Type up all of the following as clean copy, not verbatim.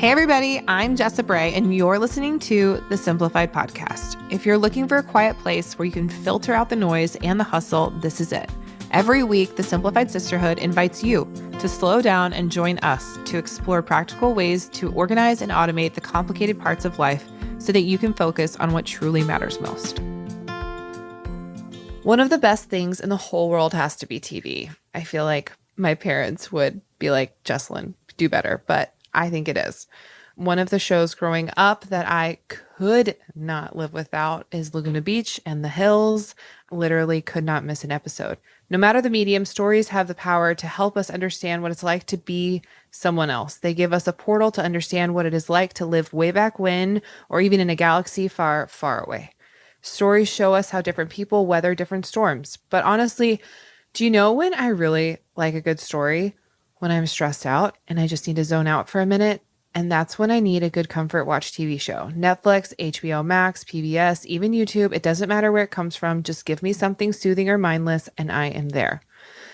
Hey everybody, I'm Jessa Bray, and you're listening to the Simplified podcast. If you're looking for a quiet place where you can filter out the noise and the hustle, this is it. Every week, the Simplified Sisterhood invites you to slow down and join us to explore practical ways to organize and automate the complicated parts of life so that you can focus on what truly matters most. One of the best things in the whole world has to be TV. I feel like my parents would be like, Jessalyn, do better, but I think it is. One of the shows growing up that I could not live without is Laguna Beach and The Hills. Literally could not miss an episode. No matter the medium, stories have the power to help us understand what it's like to be someone else. They give us a portal to understand what it is like to live way back when, or even in a galaxy far, far away. Stories show us how different people weather different storms. But honestly, do you know when I really like a good story? When I'm stressed out and I just need to zone out for a minute. And that's when I need a good comfort watch TV show. Netflix, HBO Max, PBS, even YouTube. It doesn't matter where it comes from. Just give me something soothing or mindless and I am there.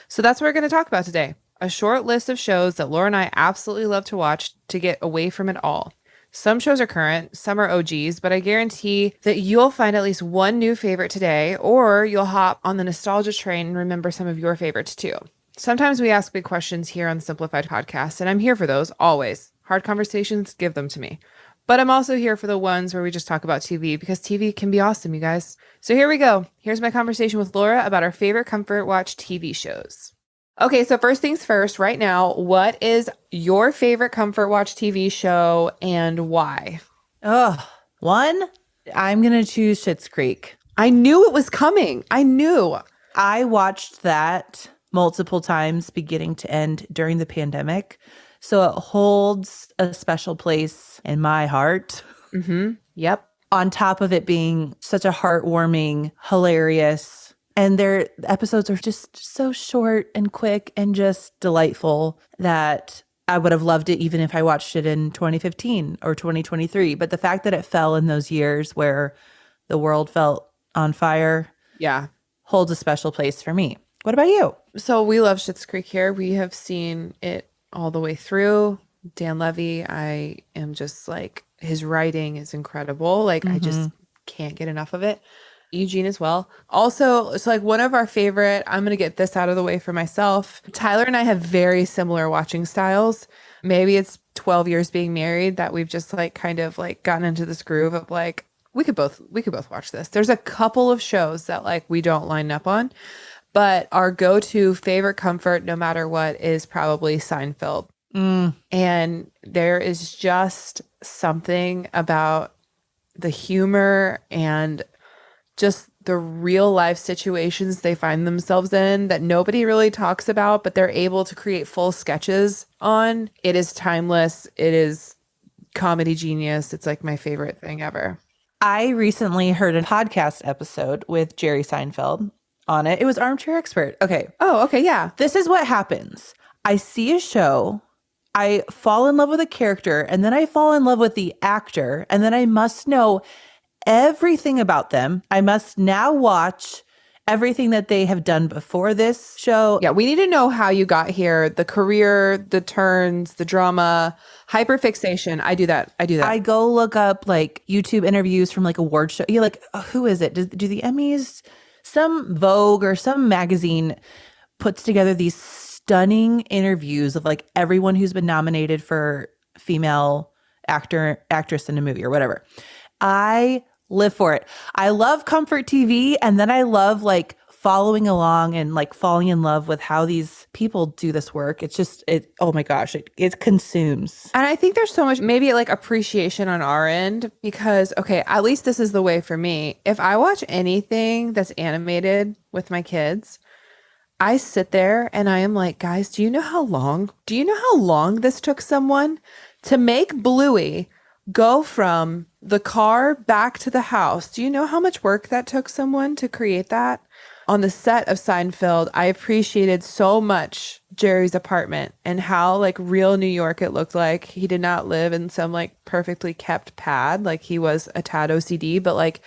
So that's what we're going to talk about today. A short list of shows that Laura and I absolutely love to watch to get away from it all. Some shows are current, some are OGs, but I guarantee that you'll find at least one new favorite today, or you'll hop on the nostalgia train and remember some of your favorites too. Sometimes we ask big questions here on the Simplified podcast, and I'm here for those, always. Hard conversations, give them to me. But I'm also here for the ones where we just talk about TV, because TV can be awesome, you guys. So here we go. Here's my conversation with Laura about our favorite comfort watch TV shows. Okay, so first things first, right now, what is your favorite comfort watch TV show and why? One, I'm going to choose Schitt's Creek. I knew it was coming. I knew. I watched that multiple times beginning to end during the pandemic. So it holds a special place in my heart. Mm-hmm. Yep. On top of it being such a heartwarming, hilarious, and their episodes are just so short and quick and just delightful that I would have loved it even if I watched it in 2015 or 2023. But the fact that it fell in those years where the world felt on fire, holds a special place for me. What about you? So we love Schitt's Creek here. We have seen it all the way through. Dan Levy, I am just like, his writing is incredible. Like, I just can't get enough of it. Eugene as well. Also, it's like one of our favorite, I'm going to get this out of the way for myself. Tyler and I have very similar watching styles. Maybe it's 12 years being married that we've just like kind of like gotten into this groove of like, we could both watch this. There's a couple of shows that like we don't line up on. But our go-to favorite comfort, no matter what, is probably Seinfeld. And there is just something about the humor and just the real life situations they find themselves in that nobody really talks about, but they're able to create full sketches on. It is timeless. It is comedy genius. It's like my favorite thing ever. I recently heard a podcast episode with Jerry Seinfeld on it. It was Armchair Expert. Okay. Oh, okay. Yeah. This is what happens. I see a show, I fall in love with a character, and then I fall in love with the actor, and then I must know everything about them. I must now watch everything that they have done before this show. Yeah, we need to know how you got here, the career, the turns, the drama, hyperfixation. I do that. I go look up like YouTube interviews from like award show. You're like, oh, who is it? Do the Emmys, some Vogue or some magazine puts together these stunning interviews of like everyone who's been nominated for female actress in a movie or whatever. I live for it. I love comfort TV, and then I love like following along and like falling in love with how these people do this work. It's just, oh my gosh, it consumes. And I think there's so much maybe like appreciation on our end because, okay, at least this is the way for me. If I watch anything that's animated with my kids, I sit there and I am like, guys, do you know how long this took someone to make Bluey go from the car back to the house? Do you know how much work that took someone to create that? On the set of Seinfeld, I appreciated so much Jerry's apartment and how like real New York it looked like. He did not live in some like perfectly kept pad. Like he was a tad OCD, but like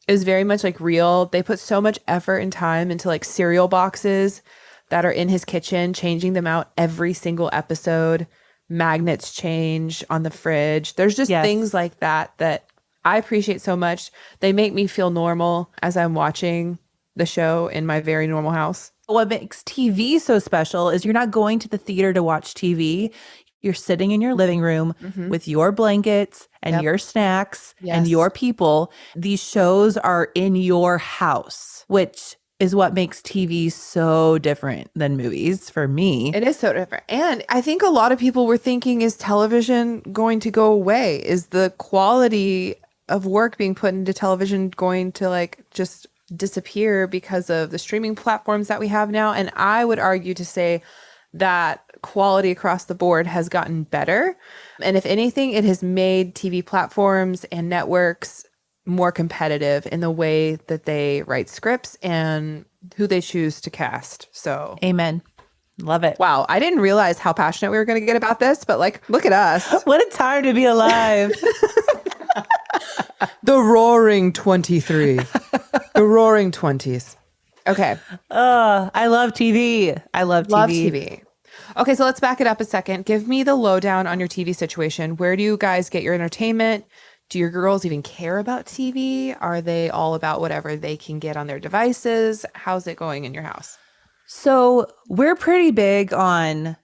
it was very much like real. They put so much effort and time into like cereal boxes that are in his kitchen, changing them out every single episode. magnets change on the fridge. There's just Yes. things like that that I appreciate so much. They make me feel normal as I'm watching the show in my very normal house. What makes TV so special is you're not going to the theater to watch TV. You're sitting in your living room with your blankets and Yep. your snacks and Yes. your people. These shows are in your house, which is what makes TV so different than movies for me. It is so different. And I think a lot of people were thinking, is television going to go away? Is the quality of work being put into television going to like just disappear because of the streaming platforms that we have now? And I would argue to say that quality across the board has gotten better. And if anything, it has made TV platforms and networks more competitive in the way that they write scripts and who they choose to cast. So, Amen. Love it. wow, I didn't realize how passionate we were going to get about this, but like, look at us. What a time to be alive. The roaring 23. The roaring 20s. Okay. I love TV. I love TV. Love TV. Okay, so let's back it up a second. Give me the lowdown on your TV situation. Where do you guys get your entertainment? Do your girls even care about TV? Are they all about whatever they can get on their devices? How's it going in your house? So we're pretty big on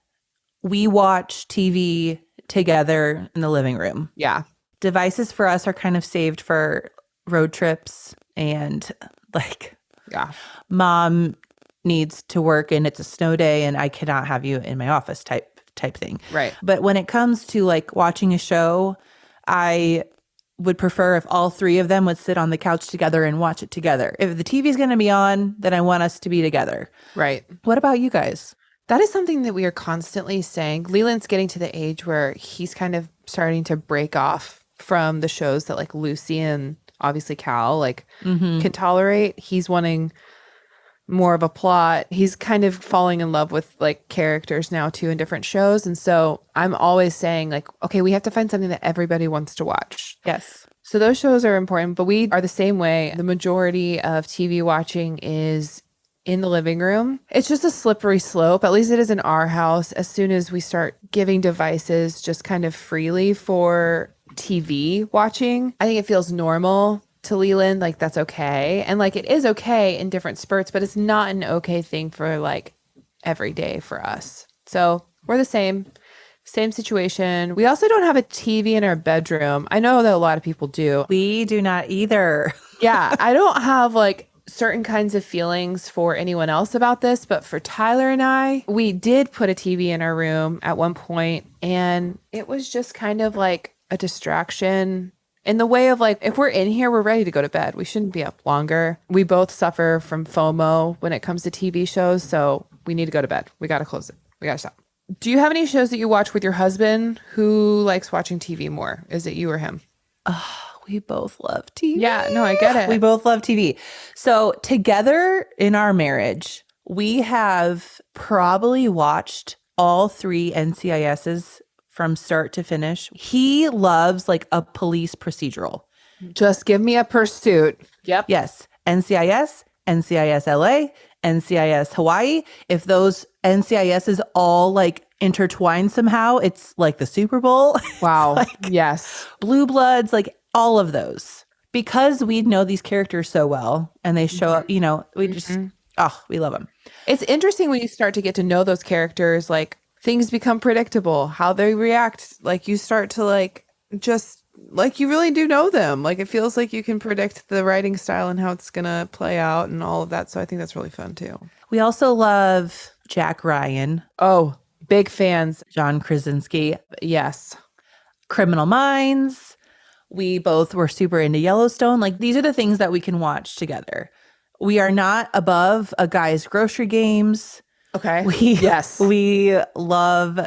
we watch TV together in the living room. Yeah. Devices for us are kind of saved for road trips and like Yeah. mom needs to work and it's a snow day and I cannot have you in my office type thing. Right. But when it comes to like watching a show, I would prefer if all three of them would sit on the couch together and watch it together. If the TV's going to be on, then I want us to be together. Right. What about you guys? That is something that we are constantly saying. Leland's getting to the age where he's kind of starting to break off from the shows that like Lucy and obviously Cal like can tolerate. He's wanting more of a plot. He's kind of falling in love with like characters now too in different shows. And so I'm always saying like, okay, we have to find something that everybody wants to watch. Yes. So those shows are important, but we are the same way. The majority of TV watching is in the living room. It's just a slippery slope. At least it is in our house. As soon as we start giving devices just kind of freely for TV watching, I think it feels normal to Leland. Like that's okay. And like it is okay in different spurts, but it's not an okay thing for like every day for us. So we're the same situation. We also don't have a TV in our bedroom. I know that a lot of people do. We do not either. Yeah, I don't have like certain kinds of feelings for anyone else about this, but for Tyler and I, we did put a TV in our room at one point, and it was just kind of like a distraction in the way of like, if we're in here, we're ready to go to bed. We shouldn't be up longer. We both suffer from FOMO when it comes to TV shows, so we need to go to bed. We got to close it. We got to stop. Do you have any shows that you watch with your husband? Who likes watching TV more? Is it you or him? We both love TV. Yeah, no, I get it. We both love TV. So together in our marriage, we have probably watched all three NCISs from start to finish. He loves like a police procedural. Just give me a pursuit. Yep. Yes. NCIS, NCIS LA, NCIS Hawaii. If those NCISs all like intertwine somehow, it's like the Super Bowl. Wow. Like yes. Blue Bloods, like all of those. Because we know these characters so well and they show up, you know, we just, we love them. It's interesting when you start to get to know those characters, like things become predictable, how they react. Like you start to like, just like you really do know them. Like it feels like you can predict the writing style and how it's going to play out and all of that. So I think that's really fun too. We also love Jack Ryan, Oh, big fans. John Krasinski, Yes. Criminal Minds. We both were super into Yellowstone. Like these are the things that we can watch together. We are not above a guy's grocery games. Okay. Yes. We love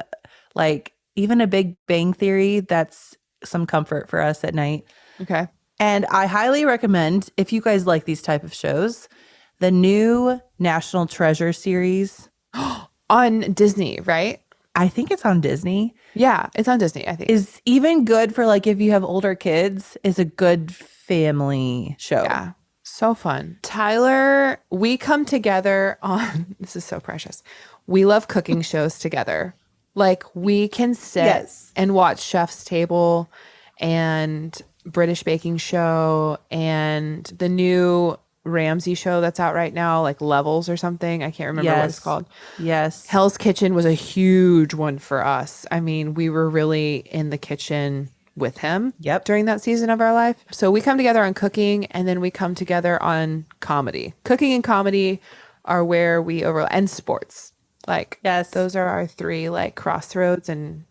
like even a Big Bang Theory. That's some comfort for us at night. Okay. And I highly recommend, if you guys like these type of shows, the new National Treasure series. On Disney, right? I think it's on Disney. Yeah, it's on Disney, I think. Is even good for like if you have older kids, is a good family show. Yeah. So fun. Tyler, we come together on, this is so precious. We love cooking shows together. Like we can sit Yes. and watch Chef's Table and British Baking Show and the new Ramsay show that's out right now, like Levels or something. I can't remember what it's Yes. called. Yes. Hell's Kitchen was a huge one for us. I mean, we were really in the kitchen with him Yep. during that season of our life. So we come together on cooking and then we come together on comedy. Cooking and comedy are where we overlap, and sports. Like, Yes. those are our three like crossroads, and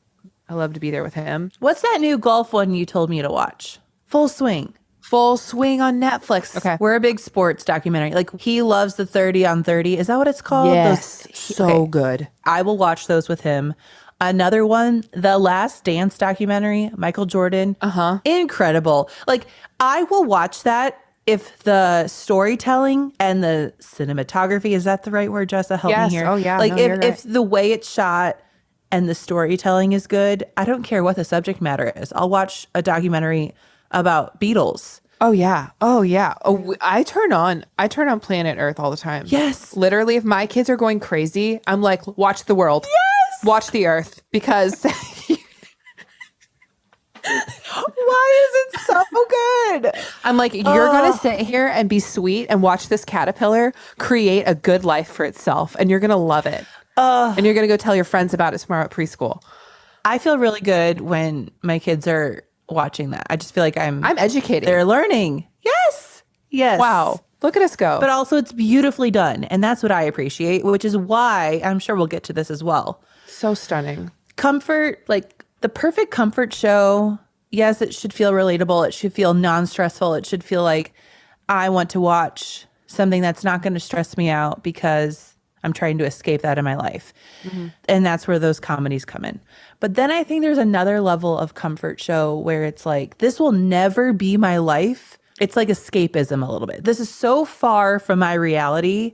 I love to be there with him. What's that new golf one you told me to watch? Full Swing. Full Swing on Netflix. Okay. We're a big sports documentary. Like he loves the 30 on 30. Is that what it's called? Yes. So good. I will watch those with him. Another one, The Last Dance documentary, Michael Jordan. Incredible. Like I will watch that if the storytelling and the cinematography, is that the right word, Jessa? Help Yes. me here. Oh, yeah. Like No, you're if the way it's shot and the storytelling is good, I don't care what the subject matter is. I'll watch a documentary about Beatles. Oh yeah. Oh yeah. Oh, I turn on Planet Earth all the time. Yes. Literally, if my kids are going crazy, I'm like, watch the world. Yes. Watch the Earth, because Why is it so good? I'm like, you're gonna sit here and be sweet and watch this caterpillar create a good life for itself, and you're gonna love it. And you're gonna go tell your friends about it tomorrow at preschool. I feel really good when my kids are watching that. I just feel like I'm educating. they're learning. Yes. Yes. Wow. Look at us go. But also it's beautifully done. And that's what I appreciate, which is why I'm sure we'll get to this as well. So stunning. Comfort, like the perfect comfort show. Yes, it should feel relatable. It should feel non-stressful. It should feel like I want to watch something that's not going to stress me out because I'm trying to escape that in my life. And that's where those comedies come in. But then I think there's another level of comfort show where it's like, this will never be my life. It's like escapism a little bit. This is so far from my reality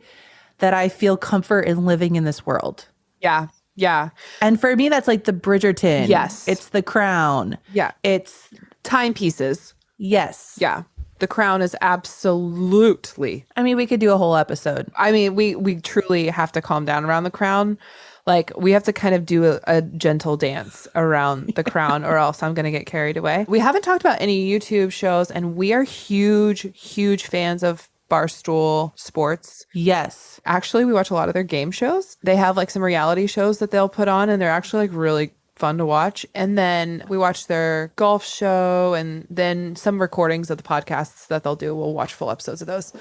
that I feel comfort in living in this world. Yeah. Yeah. And for me, that's like the Bridgerton. Yes. It's The Crown. Yeah. It's, Timepieces. yes. Yeah. The Crown is absolutely. I mean, we could do a whole episode. I mean, we truly have to calm down around The Crown. Like, we have to kind of do a gentle dance around The Crown, or else I'm going to get carried away. We haven't talked about any YouTube shows, and we are huge fans of Barstool Sports. Yes. Actually, we watch a lot of their game shows. They have like some reality shows that they'll put on, and they're actually like really fun to watch. And then we watch their golf show, and then some recordings of the podcasts that they'll do. We'll watch full episodes of those.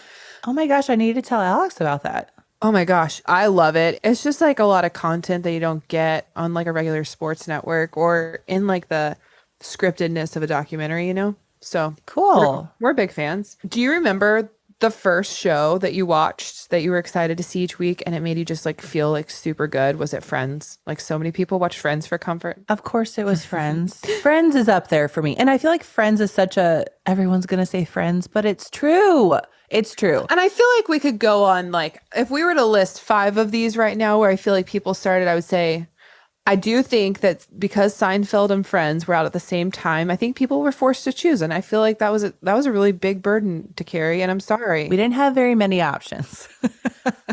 Oh my gosh, I need to tell Alex about that. Oh my gosh, I love it. It's just like a lot of content that you don't get on like a regular sports network or in like the scriptedness of a documentary, you know? So Cool. we're big fans. Do you remember the first show that you watched that you were excited to see each week and it made you just like feel like super good? Was it Friends? Like so many people watch Friends for comfort. Of course it was Friends. Friends is up there for me. And I feel like Friends is such a, everyone's going to say Friends, but it's true. It's true. And I feel like we could go on, like, if we were to list 5 of these right now where I feel like people started, I would say, I do think that because Seinfeld and Friends were out at the same time, I think people were forced to choose. And I feel like that was a really big burden to carry. And I'm sorry. We didn't have very many options.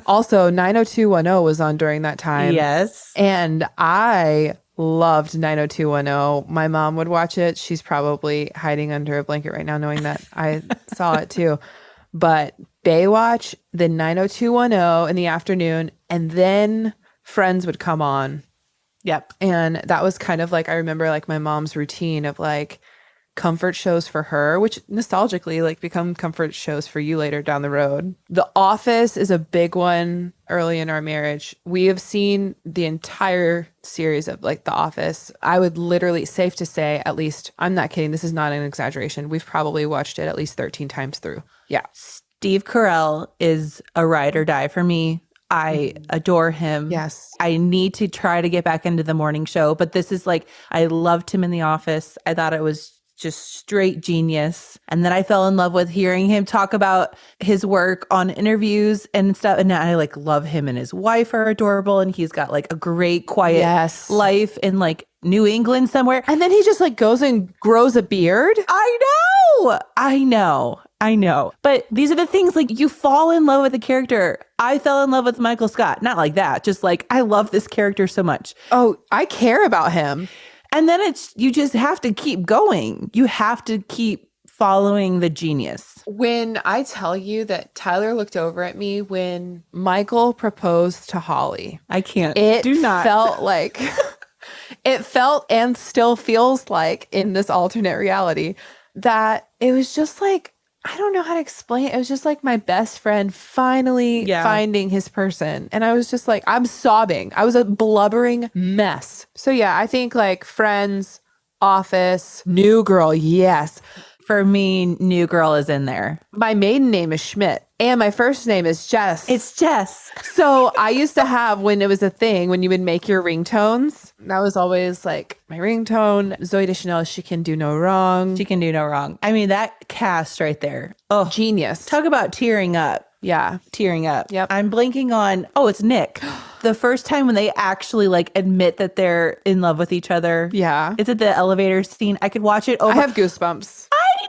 Also, 90210 was on during that time. Yes. And I loved 90210. My mom would watch it. She's probably hiding under a blanket right now knowing that I saw it too. But Baywatch, then 90210 in the afternoon, and then Friends would come on. Yep. And that was kind of like, I remember like my mom's routine of like comfort shows for her, which nostalgically like become comfort shows for you later down the road. The Office is a big one early in our marriage. We have seen the entire series of like The Office. I would literally, safe to say, at least, I'm not kidding, this is not an exaggeration, we've probably watched it at least 13 times through. Yeah. Steve Carell is a ride or die for me. I adore him. Yes. I need to try to get back into the morning show, but this is like, I loved him in The Office. I thought it was just straight genius. And then I fell in love with hearing him talk about his work on interviews and stuff. And I like love him, and his wife are adorable. And he's got like a great quiet life in like New England somewhere. And then he just like goes and grows a beard. I know. I know. But these are the things, like, you fall in love with the character. I fell in love with Michael Scott. Not like that. Just like, I love this character so much. Oh, I care about him. And then you just have to keep going. You have to keep following the genius. When I tell you that Tyler looked over at me when Michael proposed to Holly, I can't. it Do not. felt like it felt and still feels like in this alternate reality that it was just like, I don't know how to explain it. It was just like my best friend finally finding his person. And I was just like, I'm sobbing. I was a blubbering mess. So yeah, I think like Friends, Office, New Girl, yes. For me, New Girl is in there. My maiden name is Schmidt and my first name is Jess. It's Jess. So I used to have, when it was a thing, when you would make your ringtones, that was always like my ringtone. Zooey Deschanel, She Can Do No Wrong. She can do no wrong. I mean, that cast right there. Oh, Genius. talk about tearing up. Yeah. Tearing up. Yep. I'm blanking on, it's Nick. The first time when they actually like admit that they're in love with each other. Yeah. Is it the elevator scene? I could watch it over. I have goosebumps. I know.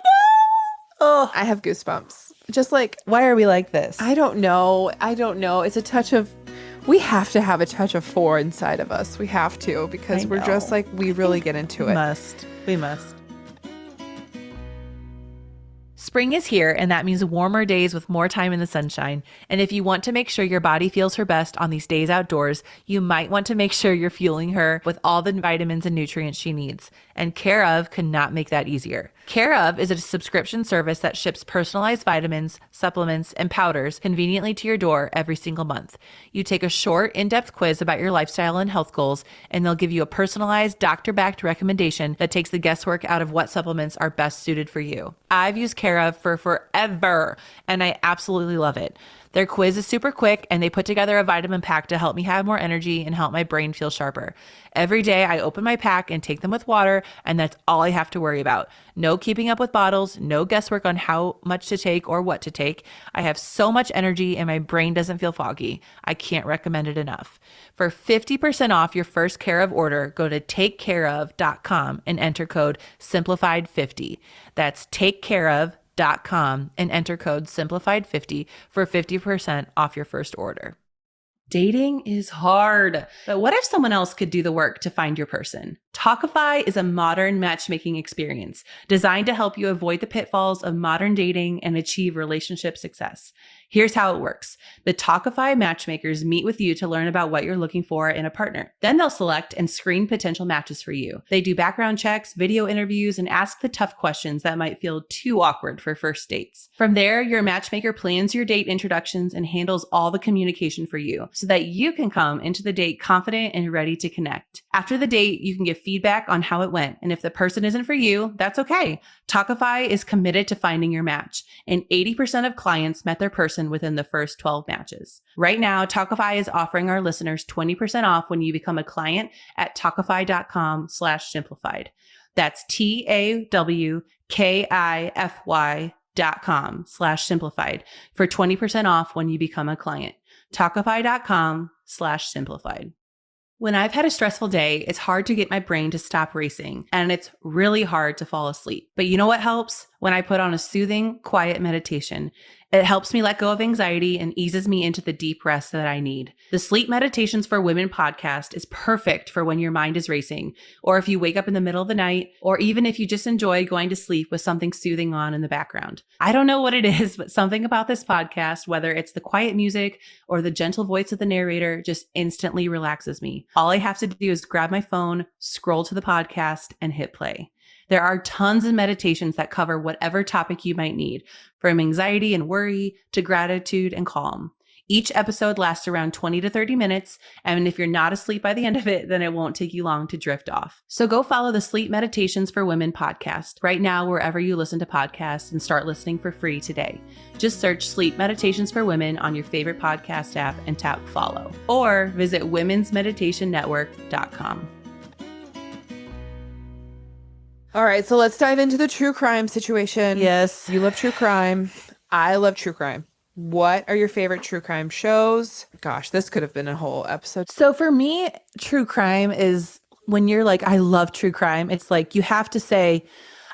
Oh, I have goosebumps. Just like, why are we like this? I don't know. It's a touch of, we have to have a touch of 4 inside of us. We have to, because we're just like, we really get into it. We must. Spring is here, and that means warmer days with more time in the sunshine. And if you want to make sure your body feels her best on these days outdoors, you might want to make sure you're fueling her with all the vitamins and nutrients she needs. And Care of could not make that easier. Care of is a subscription service that ships personalized vitamins, supplements, and powders conveniently to your door every single month. You take a short, in-depth quiz about your lifestyle and health goals, and they'll give you a personalized, doctor-backed recommendation that takes the guesswork out of what supplements are best suited for you. I've used Care of for forever, and I absolutely love it. Their quiz is super quick, and they put together a vitamin pack to help me have more energy and help my brain feel sharper. Every day I open my pack and take them with water, and that's all I have to worry about. No keeping up with bottles, no guesswork on how much to take or what to take. I have so much energy and my brain doesn't feel foggy. I can't recommend it enough. For 50% off your first Care of order, go to takecareof.com and enter code SIMPLIFIED50. That's takecareof.com and enter code SIMPLIFIED50 for 50% off your first order. Dating is hard, but what if someone else could do the work to find your person? Talkify is a modern matchmaking experience designed to help you avoid the pitfalls of modern dating and achieve relationship success. Here's how it works. The Talkify matchmakers meet with you to learn about what you're looking for in a partner. Then they'll select and screen potential matches for you. They do background checks, video interviews, and ask the tough questions that might feel too awkward for first dates. From there, your matchmaker plans your date introductions and handles all the communication for you so that you can come into the date confident and ready to connect. After the date, you can give feedback on how it went. And if the person isn't for you, that's okay. Talkify is committed to finding your match, and 80% of clients met their person within the first 12 matches. Right now, Talkify is offering our listeners 20% off when you become a client at talkify.com/simplified. That's TAWKIFY.com/simplified for 20% off when you become a client. Talkify.com/simplified. When I've had a stressful day, it's hard to get my brain to stop racing, and it's really hard to fall asleep. But you know what helps? When I put on a soothing, quiet meditation. It helps me let go of anxiety and eases me into the deep rest that I need. The Sleep Meditations for Women podcast is perfect for when your mind is racing, or if you wake up in the middle of the night, or even if you just enjoy going to sleep with something soothing on in the background. I don't know what it is, but something about this podcast, whether it's the quiet music or the gentle voice of the narrator, just instantly relaxes me. All I have to do is grab my phone, scroll to the podcast, and hit play. There are tons of meditations that cover whatever topic you might need, from anxiety and worry to gratitude and calm. Each episode lasts around 20 to 30 minutes, and if you're not asleep by the end of it, then it won't take you long to drift off. So go follow the Sleep Meditations for Women podcast right now wherever you listen to podcasts and start listening for free today. Just search Sleep Meditations for Women on your favorite podcast app and tap follow, or visit womensmeditationnetwork.com. All right, so let's dive into the true crime situation. Yes. You love true crime. I love true crime. What are your favorite true crime shows? Gosh, this could have been a whole episode. So for me, true crime is when you're like, I love true crime. It's like you have to say,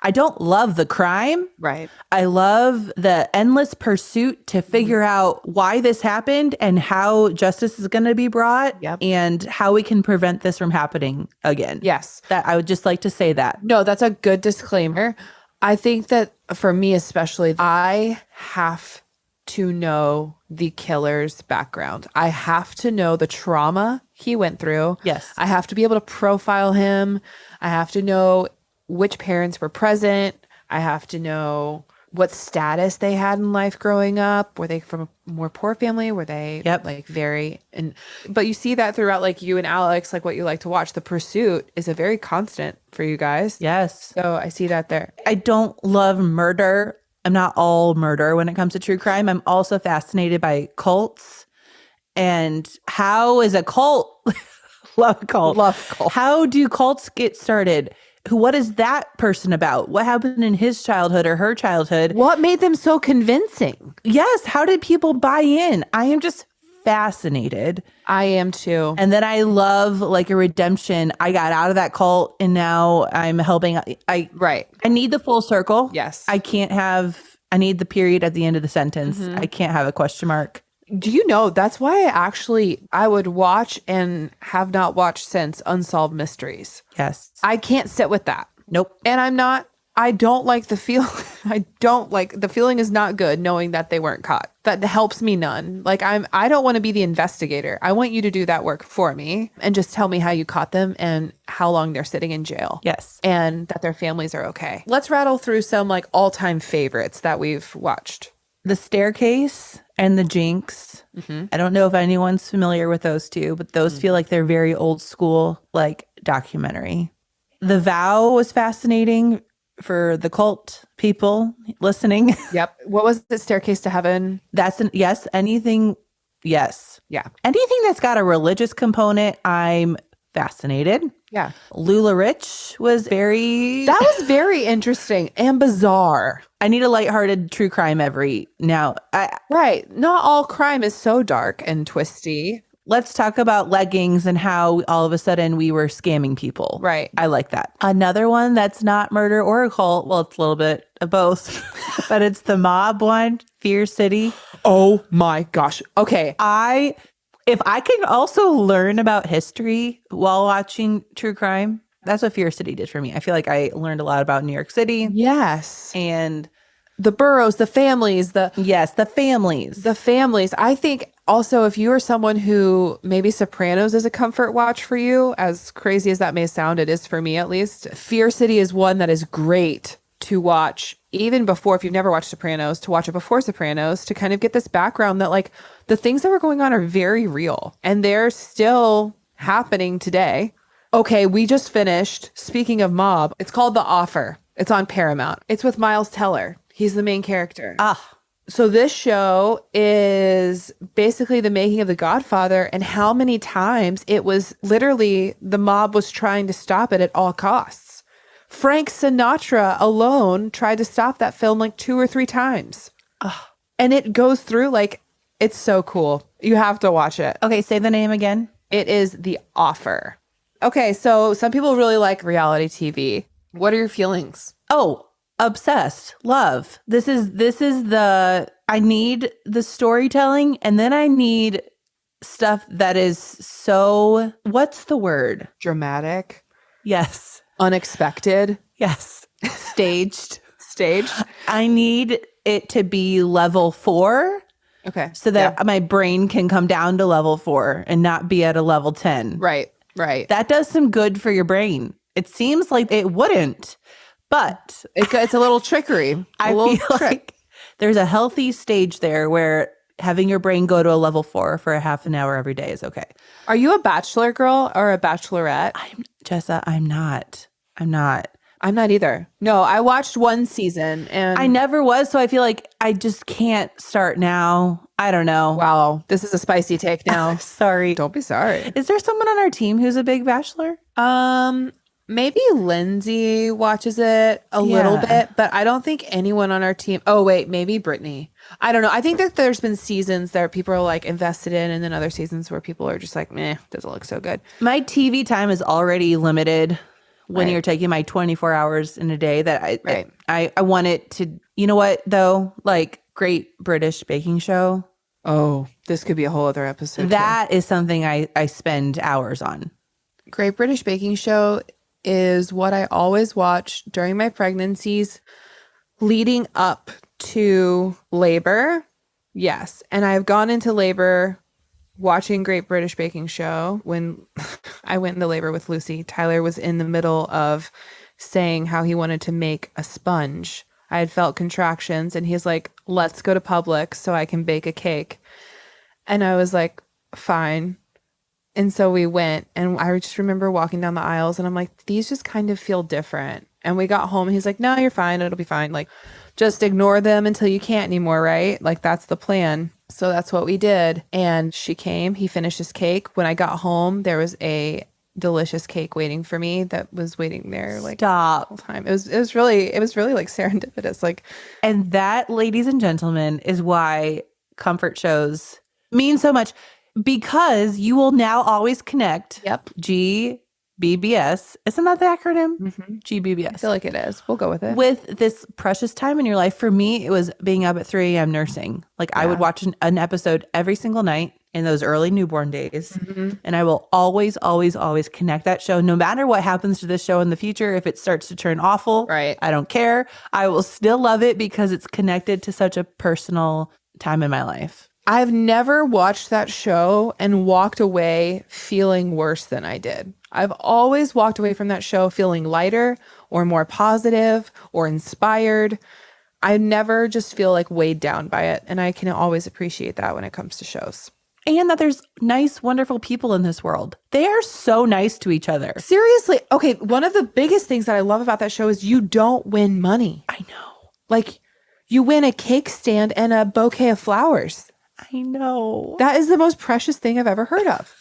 I don't love the crime. Right. I love the endless pursuit to figure out why this happened and how justice is going to be brought Yep. and how we can prevent this from happening again. Yes. That I would just like to say that. No, that's a good disclaimer. I think that for me especially, I have to know the killer's background. I have to know the trauma he went through. Yes. I have to be able to profile him. I have to know which parents were present. I have to know what status they had in life growing up. Were they from a more poor family? Were they like very but you see that throughout, like you and Alex, like what you like to watch. The pursuit is a very constant for you guys. Yes. So I see that there. I don't love murder. I'm not all murder when it comes to true crime. I'm also fascinated by cults and how is a cult love cult. Love cult. How do cults get started? What is that person about? What happened in his childhood or her childhood? What made them so convincing? Yes. How did people buy in? I am just fascinated. I am too. And then I love like a redemption. I got out of that cult and now I'm helping. I need the full circle. Yes. I need the period at the end of the sentence. I can't have a question mark. Do you know, that's why I would watch and have not watched since Unsolved Mysteries. Yes. I can't sit with that. Nope. And I don't like the feel. The feeling is not good knowing that they weren't caught. That helps me none. Like I don't want to be the investigator. I want you to do that work for me and just tell me how you caught them and how long they're sitting in jail. Yes. And that their families are okay. Let's rattle through some like all-time favorites that we've watched. The Staircase and the Jinx. I don't know if anyone's familiar with those two, but those feel like they're very old school, like documentary. The Vow was fascinating for the cult people listening. Yep. What was it? Staircase to Heaven? Yes. Anything. Yes. Yeah. Anything that's got a religious component, I'm fascinated. Yeah. Lula Rich was That was very interesting and bizarre. I need a lighthearted true crime every now. Right. Not all crime is so dark and twisty. Let's talk about leggings and how all of a sudden we were scamming people. Right. I like that. Another one that's not murder or a cult. Well, it's a little bit of both, but it's the mob one, Fear City. Oh my gosh. Okay. If I can also learn about history while watching true crime, that's what Fear City did for me. I feel like I learned a lot about New York City. Yes. And the boroughs, the families, the families. I think also if you are someone who maybe Sopranos is a comfort watch for you, as crazy as that may sound, it is for me at least. Fear City is one that is great to watch even before, if you've never watched Sopranos, to watch it before Sopranos, to kind of get this background that like the things that were going on are very real and they're still happening today. Okay, we just finished, speaking of mob, it's called The Offer. It's on Paramount. It's with Miles Teller. He's the main character. So this show is basically the making of The Godfather and how many times it was literally the mob was trying to stop it at all costs. Frank Sinatra alone tried to stop that film like 2 or 3 times. And it goes through like, it's so cool. You have to watch it. Okay, say the name again. It is The Offer. Okay, so some people really like reality TV. What are your feelings? Oh, obsessed. Love. This is I need the storytelling and then I need stuff that is so, what's the word? Dramatic. Yes. Unexpected. Yes. Staged. Staged. I need it to be level 4. Okay. So that my brain can come down to level 4 and not be at a level 10. Right. That does some good for your brain. It seems like it wouldn't, but it's a little trickery. I feel like there's a healthy stage there where having your brain go to a level 4 for a half an hour every day is okay. Are you a bachelor girl or a bachelorette? Jessa, I'm not. I'm not either. No, I watched one season and I never was. So I feel like I just can't start now. I don't know. Wow. This is a spicy take now. Sorry. Don't be sorry. Is there someone on our team who's a big bachelor? Maybe Lindsay watches it a little bit, but I don't think anyone on our team. Oh, wait, maybe Brittany. I don't know. I think that there's been seasons that people are like invested in and then other seasons where people are just like, meh, doesn't look so good. My TV time is already limited when Right. you're taking my 24 hours in a day that Right. I want it to, you know what though? Like Great British Baking Show. Oh, this could be a whole other episode too. That is something I spend hours on. Great British Baking Show is what I always watch during my pregnancies leading up to labor. Yes. And I've gone into labor watching Great British Baking Show. When I went into labor with Lucy, Tyler was in the middle of saying how he wanted to make a sponge. I had felt contractions and he's like, let's go to Publix so I can bake a cake. And I was like, fine. And so we went, and I just remember walking down the aisles and I'm like, these just kind of feel different. And we got home and he's like, no, you're fine. It'll be fine. Like, just ignore them until you can't anymore, right? Like, that's the plan. So that's what we did. And she came, he finished his cake. When I got home, there was a delicious cake waiting for me that was waiting there like the whole time. It was really like serendipitous. Like, and that, ladies and gentlemen, is why comfort shows mean so much. Because you will now always connect. Yep. GBBS. Isn't that the acronym? Mm-hmm. GBBS. I feel like it is. We'll go with it. With this precious time in your life. For me, it was being up at 3 a.m. nursing. Like I would watch an episode every single night in those early newborn days. Mm-hmm. And I will always, always, always connect that show. No matter what happens to this show in the future, if it starts to turn awful, right. I don't care. I will still love it because it's connected to such a personal time in my life. I've never watched that show and walked away feeling worse than I did. I've always walked away from that show feeling lighter or more positive or inspired. I never just feel like weighed down by it. And I can always appreciate that when it comes to shows. And that there's nice, wonderful people in this world. They are so nice to each other. Seriously. Okay. One of the biggest things that I love about that show is you don't win money. I know. Like, you win a cake stand and a bouquet of flowers. I know. That is the most precious thing I've ever heard of.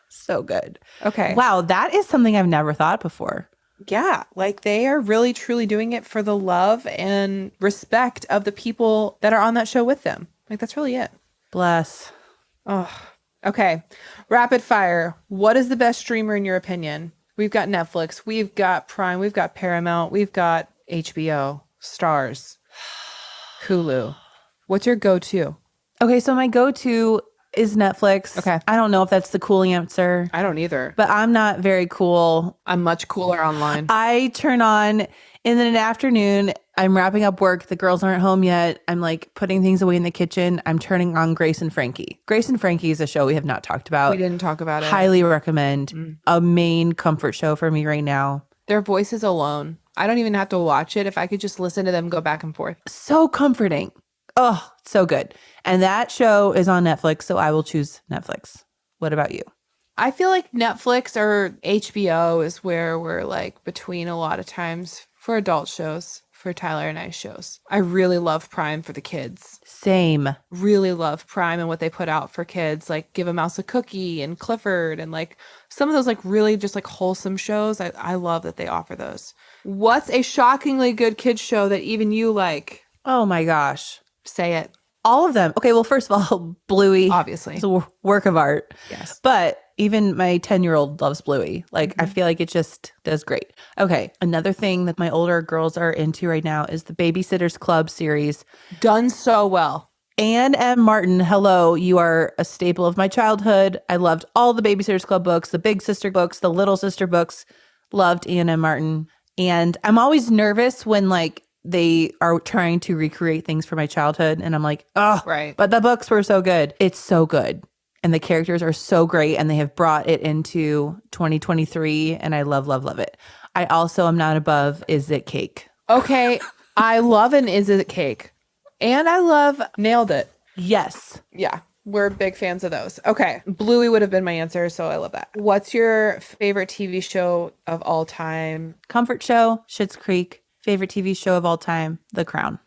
So good. Okay. Wow, that is something I've never thought before. Yeah, like they are really truly doing it for the love and respect of the people that are on that show with them. Like, that's really it. Bless. Oh, okay. Rapid fire. What is the best streamer in your opinion? We've got Netflix, we've got Prime, we've got Paramount, we've got HBO, Stars, Hulu. What's your go-to? Okay, so my go-to is Netflix. Okay. I don't know if that's the cool answer. I don't either. But I'm not very cool. I'm much cooler online. I turn on, and then in the afternoon, I'm wrapping up work. The girls aren't home yet. I'm like putting things away in the kitchen. I'm turning on Grace and Frankie. Grace and Frankie is a show we have not talked about. We didn't talk about it. Highly recommend. A main comfort show for me right now. Their voices alone. I don't even have to watch it. If I could just listen to them go back and forth. So comforting. Oh, so good. And that show is on Netflix, so I will choose Netflix. What about you? I feel like Netflix or HBO is where we're like between a lot of times for adult shows, for Tyler and I's shows. I really love Prime for the kids. Same. Really love Prime and what they put out for kids, like Give a Mouse a Cookie and Clifford and like some of those like really just like wholesome shows. I love that they offer those. What's a shockingly good kids show that even you like? Oh my gosh. Say it. All of them. Okay, well, first of all, Bluey. Obviously. It's a work of art. Yes. But even my 10-year-old loves Bluey. Like, I feel like it just does great. Okay, another thing that my older girls are into right now is the Babysitter's Club series. Done so well. Anne M. Martin, hello. You are a staple of my childhood. I loved all the Babysitter's Club books, the Big Sister books, the Little Sister books. Loved Anne M. Martin. And I'm always nervous when, like, they are trying to recreate things from my childhood. And I'm like, oh, right. But the books were so good. It's so good. And the characters are so great. And they have brought it into 2023. And I love, love, love it. I also am not above Is It Cake. Okay. I love an Is It Cake. And I love Nailed It. Yes. Yeah. We're big fans of those. Okay. Bluey would have been my answer. So I love that. What's your favorite TV show of all time? Comfort show, Schitt's Creek. Favorite TV show of all time, The Crown.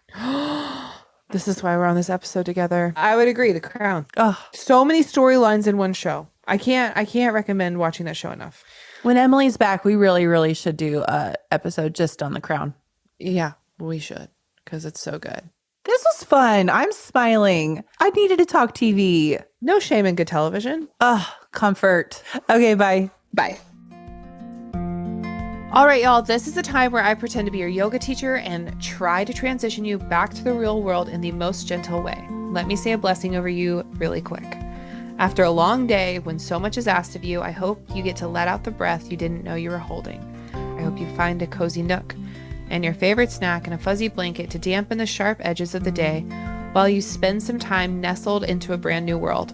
This is why we're on this episode together. I would agree. The Crown. Oh, So many storylines in one show. I can't recommend watching that show enough. when Emily's back, we really, really should do a episode just on The Crown. Yeah, we should because it's so good. This was fun. I'm smiling. I needed to talk TV. No shame in good television. Comfort. Okay, bye. Bye. All right, y'all, this is the time where I pretend to be your yoga teacher and try to transition you back to the real world in the most gentle way. Let me say a blessing over you really quick. After a long day when so much is asked of you, I hope you get to let out the breath you didn't know you were holding. I hope you find a cozy nook and your favorite snack and a fuzzy blanket to dampen the sharp edges of the day while you spend some time nestled into a brand new world.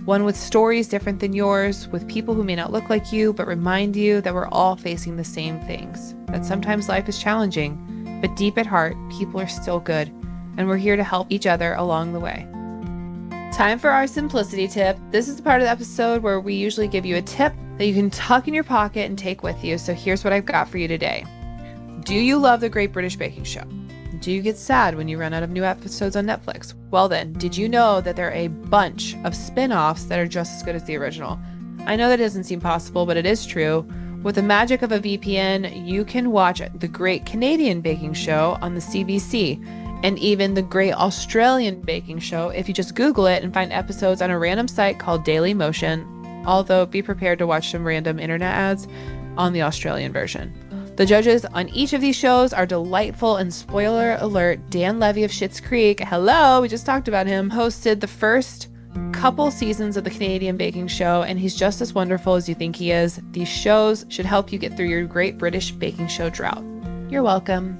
One with stories different than yours, with people who may not look like you, but remind you that we're all facing the same things. That sometimes life is challenging, but deep at heart, people are still good, and we're here to help each other along the way. Time for our simplicity tip. This is the part of the episode where we usually give you a tip that you can tuck in your pocket and take with you. So here's what I've got for you today. Do you love the Great British Baking Show? Do you get sad when you run out of new episodes on Netflix? Well then, did you know that there are a bunch of spin-offs that are just as good as the original? I know that doesn't seem possible, but it is true. With the magic of a VPN, you can watch the Great Canadian Baking Show on the CBC, and even the Great Australian Baking Show if you just Google it and find episodes on a random site called Daily Motion, although be prepared to watch some random internet ads on the Australian version. The judges on each of these shows are delightful, and spoiler alert, Dan Levy of Schitt's Creek, hello, we just talked about him, hosted the first couple seasons of the Canadian Baking Show, and he's just as wonderful as you think he is. These shows should help you get through your Great British Baking Show drought. You're welcome.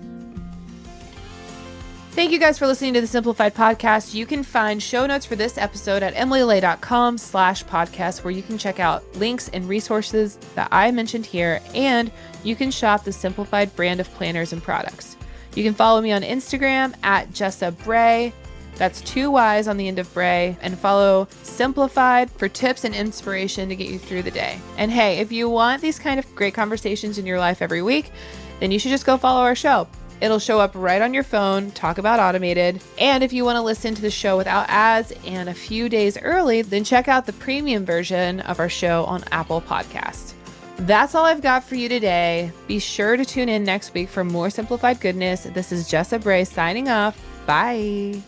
Thank you guys for listening to the Simplified podcast. You can find show notes for this episode at emilylay.com/podcast, where you can check out links and resources that I mentioned here, and you can shop the Simplified brand of planners and products. You can follow me on Instagram at Jessa Bray. That's 2 Y's on the end of Bray, and follow Simplified for tips and inspiration to get you through the day. And hey, if you want these kind of great conversations in your life every week, then you should just go follow our show. It'll show up right on your phone, Talk About Automated. And if you want to listen to the show without ads and a few days early, then check out the premium version of our show on Apple Podcasts. That's all I've got for you today. Be sure to tune in next week for more simplified goodness. This is Jessa Bray signing off. Bye.